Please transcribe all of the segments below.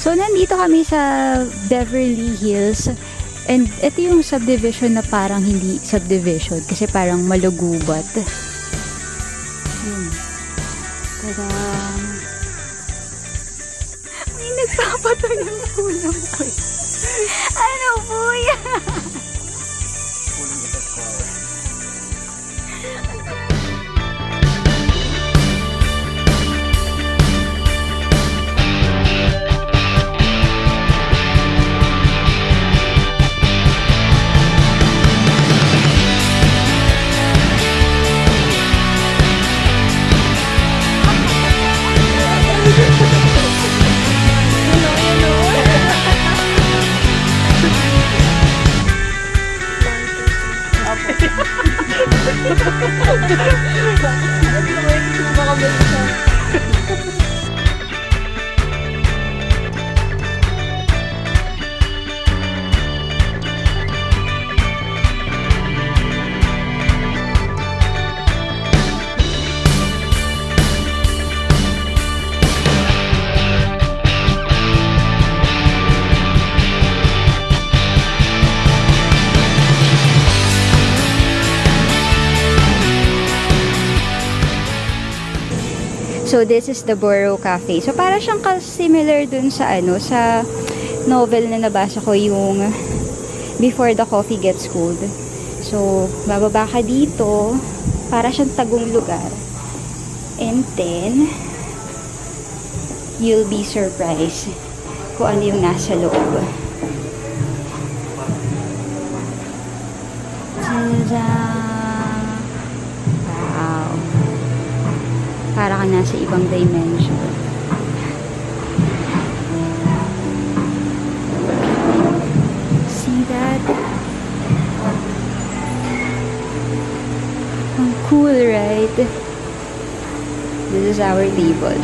So, nandito kami sa Beverly Hills. And ito yung subdivision na parang hindi subdivision kasi parang malugubat. Tada! May nagpapato ng kulang ko. Ano po yan? So, this is the Borough Cafe. So, para siyang similar dun sa sa novel na nabasa ko, yung Before the Coffee Gets Cold. So, bababa ka dito. Para siyang tagong lugar. And then, you'll be surprised kung ano yung nasa loob. Tada! Para ka nasa ibang dimension. See that? Ang cool, right? This is our table.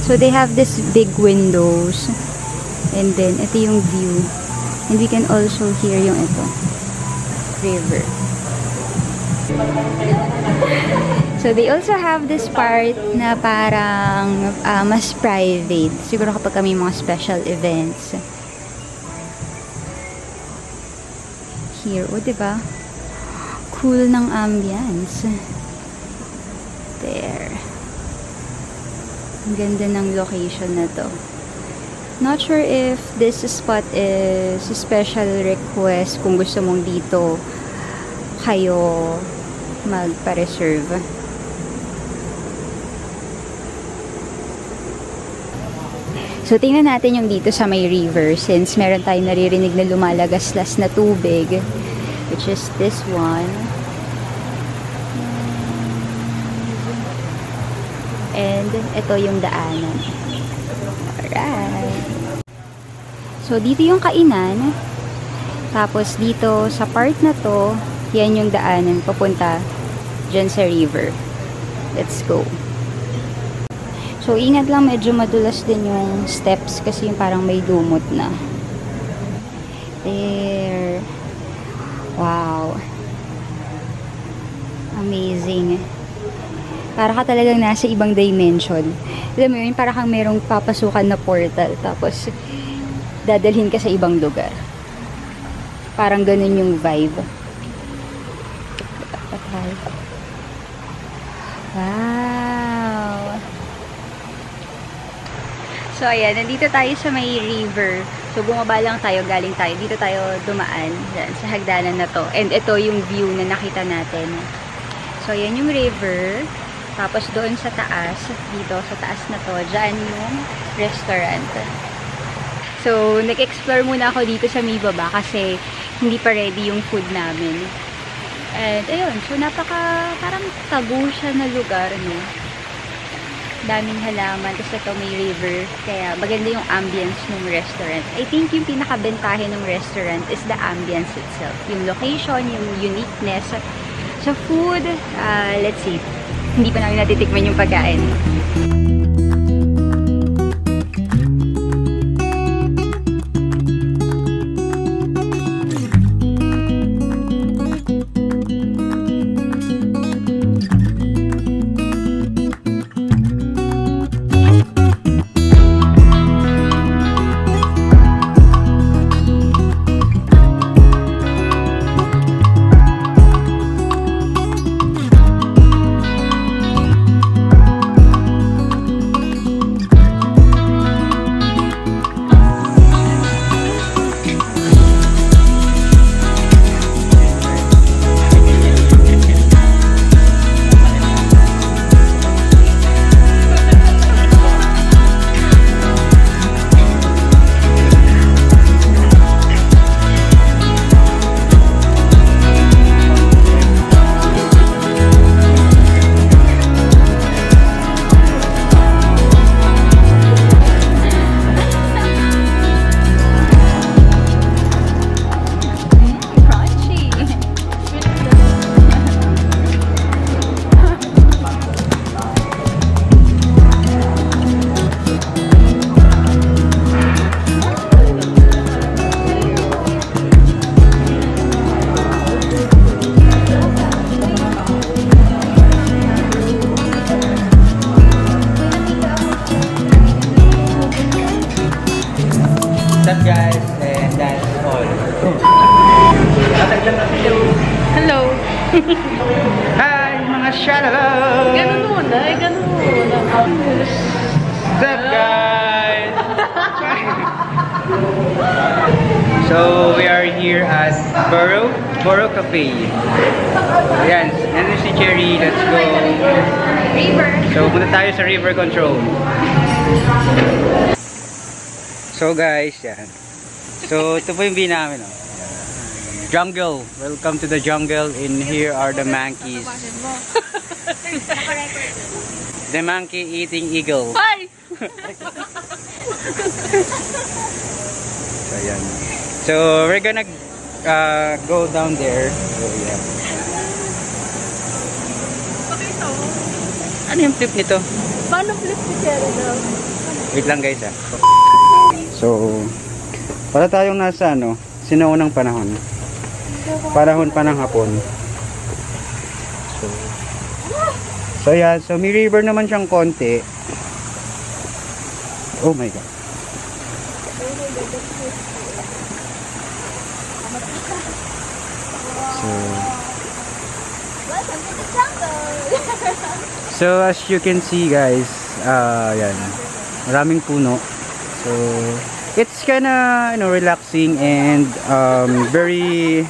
So, they have this big windows. And then, ito yung view. And we can also hear yung river. So, they also have this part na parang mas private. Siguro kapag kami mga special events. Here, diba? Cool ng ambience. There. Ang ganda ng location na to. Not sure if this spot is special request kung gusto mong dito kayo magpa-reserve. So, tingnan natin yung dito sa may river since meron tayong naririnig na lumalagaslas na tubig, which is this one. And ito yung daanan. Alright. So, dito yung kainan. Tapos, dito sa part na to, yan yung daanan papunta dyan sa river. Let's go. So, ingat lang. Medyo madulas din yung steps kasi yung parang may lumot na. There. Wow. Amazing. Para ka talagang nasa ibang dimension. Alam mo yun, para kang merong papasukan na portal. Tapos, dadalhin ka sa ibang lugar. Parang ganun yung vibe. Wow! So, ayan. Nandito tayo sa may river. So, bumaba lang tayo. Galing tayo. Dito tayo dumaan. Dyan, sa hagdanan na to. And ito yung view na nakita natin. So, ayan yung river. Tapos doon sa taas, dito sa taas na to, dyan yung restaurant. So, nag-explore muna ako dito sa may baba kasi hindi pa ready yung food namin. And ayun, so parang tago siya na lugar, no? Daming halaman, tapos ito may river, kaya maganda yung ambience ng restaurant. I think yung pinakabentahe ng restaurant is the ambience itself. Yung location, yung uniqueness. Sa food, let's see. Hindi pa namin natitikman yung pagkain. What's up guys? And that's all. Hello! Hi mga shallow! Ganun muna, ganun muna. What's up guys? So we are here at Borough Cafe. Ayan, nandun si Cherry, let's go. River! So punta tayo sa River Control. So guys, yan. So ito po yung view namin. Oh. Jungle. Welcome to the jungle. In here are the monkeys. The monkey eating eagle. Hi! So yan. So we're gonna go down there. So yeah. Ano yung flip nito? Paano flip si Cherry daw? Wait lang guys ah. So, para tayong nasa sinaunang panahon. Panahon pa ng hapon. So yeah, so may river naman siyang konti. Oh my god. So as you can see guys, yan. Maraming puno. So it's kinda relaxing and very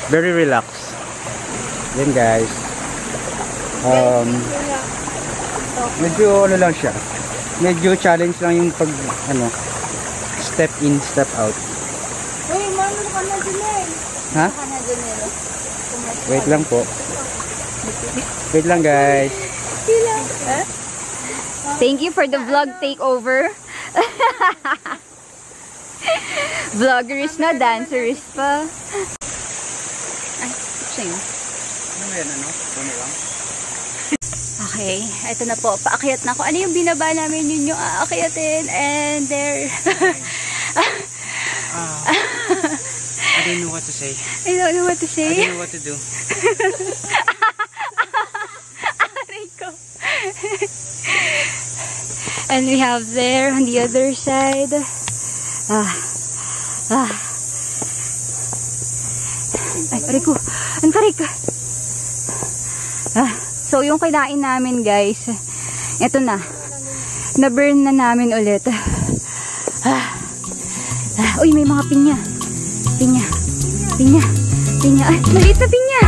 very relaxed. Yan guys. Medyo lang siya. Medyo challenge lang yung pag step in, step out. Uy, mano ka na din eh. Ha? Wait lang po. Wait lang guys. Thank you for the vlog takeover. Vloggerist na, dancerist pa. Ay, sing. Ano yan, puno lang? Okay, eto na po. Paakyat na ako. Ano yung binaba namin, yun yung aakyatin. And there. I don't know what to say. I don't know what to say. I don't know what to do. Aray ko. And we have there on the other side. Ay, aray ko. Ang tarik. So, yung kinain namin, guys, eto na. Na-burn na namin ulit. Uy, may mga pinya. Pinya. Ay, maliit na pinya.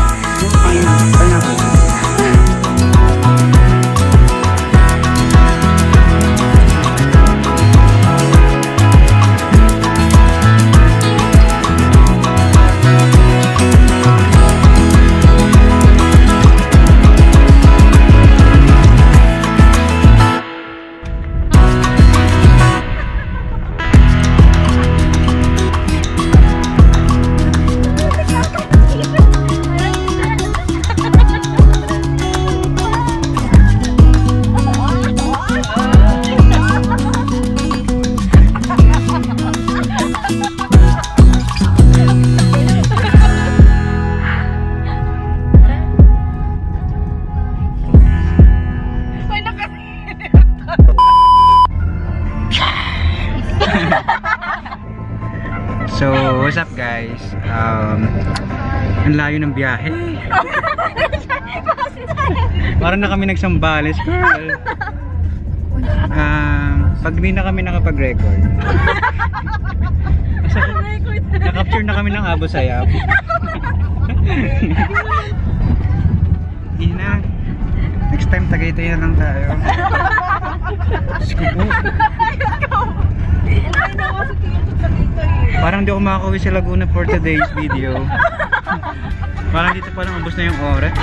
guys. Ang layo ng biyahe. Parang na kami nagsambales, girl. Pag di na kami nakapag-record. Na-capture na kami ng Abu Sayyaf. Hindi na. Next time, Tagaytay na lang tayo. Diyos ko po. Parang di ako makakauwi sa Laguna for today's video. Parang dito pa lang ubos na yung oras.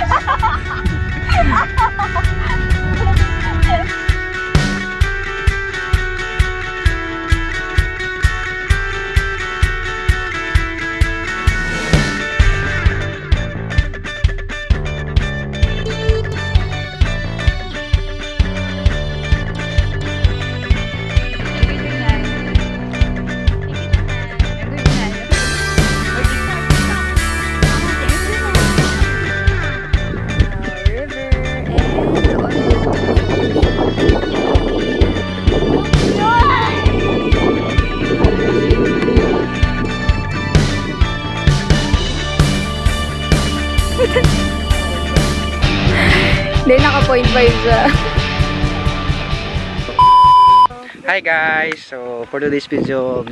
Hindi, naka-point 5 siya. Hi guys! So, for today's video, I'll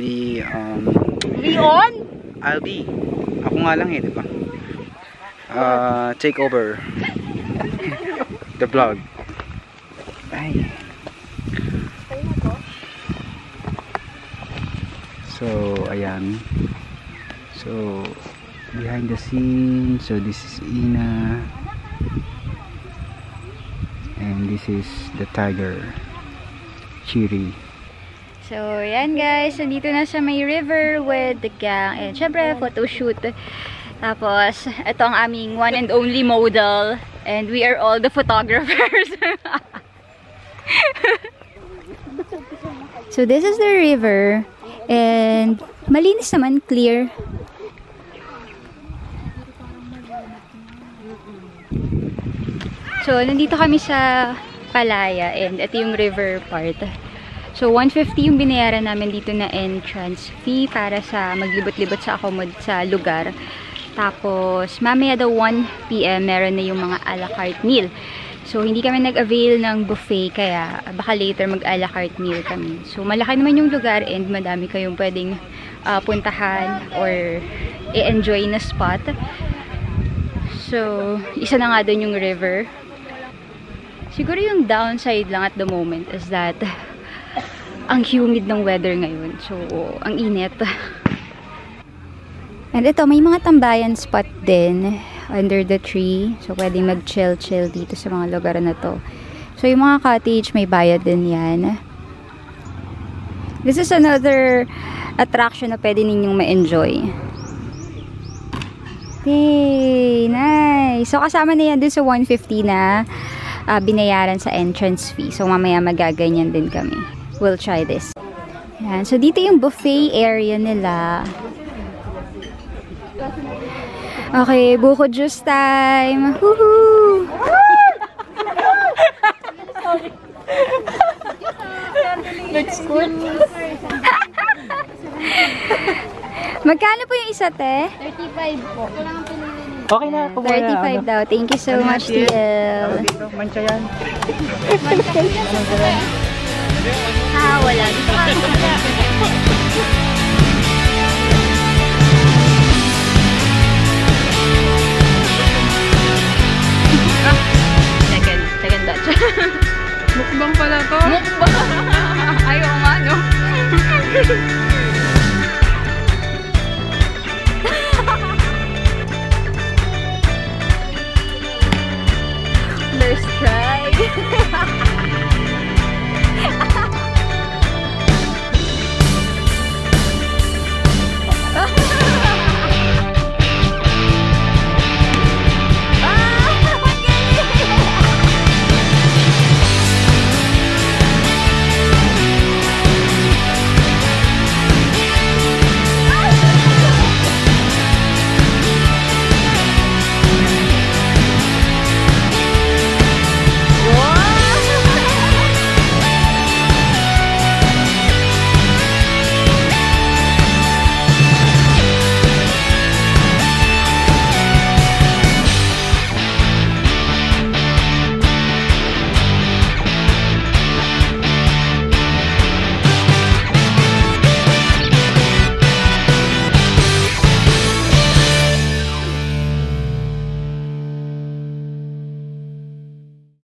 be. Ako nga lang di ba? Take over the vlog. Ay. So, ayan. So, behind the scene. So, this is Ina. And this is the tiger, Chiri. So, yan guys. Nandito na sa may river with the gang. And syempre, photoshoot. Tapos, ito ang aming one and only model. And we are all the photographers. So, this is the river. And malinis naman, clear. So, nandito kami sa Palaya and ito yung river part. So, 150 yung binayaran namin dito na entrance fee para sa maglibot-libot sa sa lugar. Tapos, mamaya daw 1 PM meron na yung mga a la carte meal. So, hindi kami nag-avail ng buffet kaya baka later mag-a la carte meal kami. So, malaki naman yung lugar and madami kayong pwedeng puntahan or i-enjoy na spot. So, isa na nga doon yung river. Siguro yung downside lang at the moment is that ang humid ng weather ngayon. So, ang init. And ito, may mga tambayan spot din under the tree. So, pwedeng mag-chill-chill dito sa mga lugar na to. So, yung mga cottage, may bayad din yan. This is another attraction na pwede ninyong ma-enjoy. Yay! Nice! So, kasama na yan dun sa 150 na binayaran sa entrance fee. So, mamaya magaganyan din kami. We'll try this. Yan. So, dito yung buffet area nila. Okay, buko juice time! Woohoo! Nag-scoot. Magkano po yung isa, te? 35 po. Okay na. 35 daw. Thank you so much, TL. Mancha yan. Wala. Dito ka.